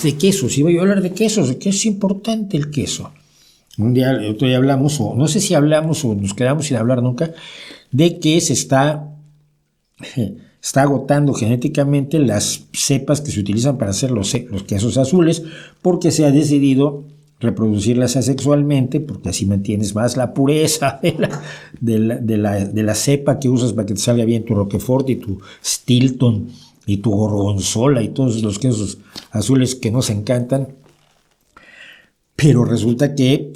De quesos, iba yo a hablar de quesos, que es importante el queso. Otro día hablamos, o no sé si hablamos o nos quedamos sin hablar nunca, de que se está agotando genéticamente las cepas que se utilizan para hacer los quesos azules, porque se ha decidido reproducirlas asexualmente, porque así mantienes más la pureza de la cepa que usas para que te salga bien tu Roquefort y tu Stilton y tu Gorgonzola y todos los quesos azules que nos encantan. Pero resulta que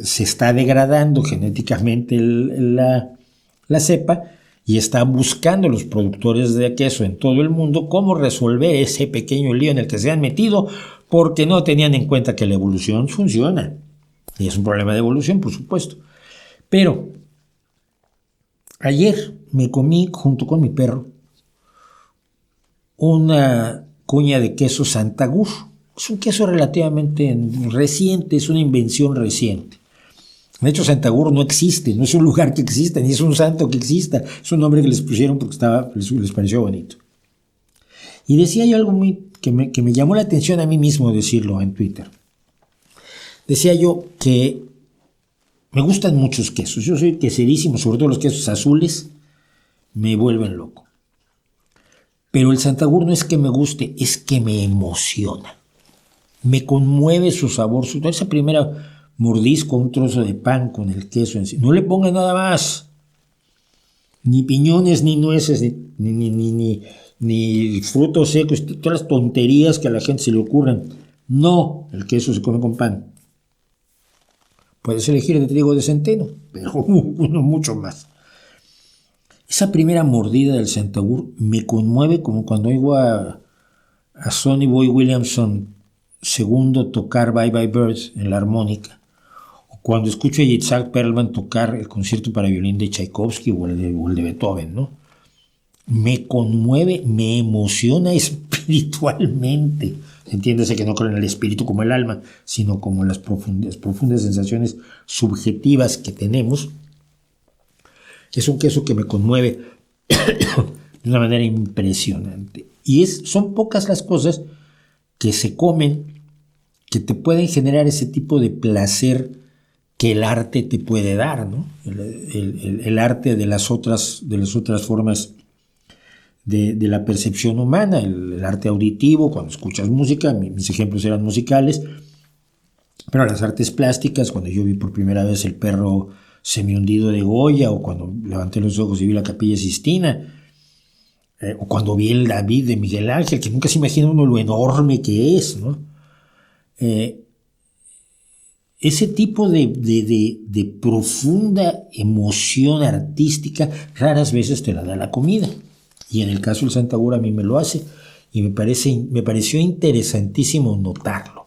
se está degradando genéticamente la cepa, y están buscando los productores de queso en todo el mundo cómo resolver ese pequeño lío en el que se han metido, porque no tenían en cuenta que la evolución funciona. Y es un problema de evolución, por supuesto. Pero ayer me comí, junto con mi perro, una cuña de queso Santagur. Es un queso relativamente reciente, es una invención reciente. De hecho, Santagur no existe, no es un lugar que exista, ni es un santo que exista. Es un nombre que les pusieron porque les pareció bonito. Y decía yo algo que me llamó la atención a mí mismo decirlo en Twitter. Decía yo que me gustan muchos quesos. Yo soy queserísimo, sobre todo los quesos azules, me vuelven loco. Pero el Santagur no es que me guste, es que me emociona. Me conmueve su sabor, esa primera mordisco, un trozo de pan con el queso en sí. No le ponga nada más. Ni piñones, ni nueces, ni frutos secos, todas las tonterías que a la gente se le ocurren. No, el queso se come con pan. Puedes elegir de trigo o de centeno, pero uno mucho más. Esa primera mordida del Santagur me conmueve como cuando oigo a Sonny Boy Williamson II tocar Bye Bye Birds en la armónica, o cuando escucho a Yitzhak Perlman tocar el concierto para violín de Tchaikovsky o el de Beethoven, ¿no? Me conmueve, me emociona espiritualmente. Entiéndase que no creo en el espíritu como el alma, sino como las profundas sensaciones subjetivas que tenemos. Es un queso que me conmueve de una manera impresionante. Y son pocas las cosas que se comen que te pueden generar ese tipo de placer que el arte te puede dar, ¿no? El arte de las otras formas de la percepción humana, el arte auditivo, cuando escuchas música, mis ejemplos eran musicales, pero las artes plásticas, cuando yo vi por primera vez el perro semihundido de Goya, o cuando levanté los ojos y vi la Capilla Sistina, o cuando vi el David de Miguel Ángel, que nunca se imagina uno lo enorme que es, ¿no? Ese tipo de profunda emoción artística raras veces te la da la comida, y en el caso del Santagur a mí me lo hace, y me pareció interesantísimo notarlo.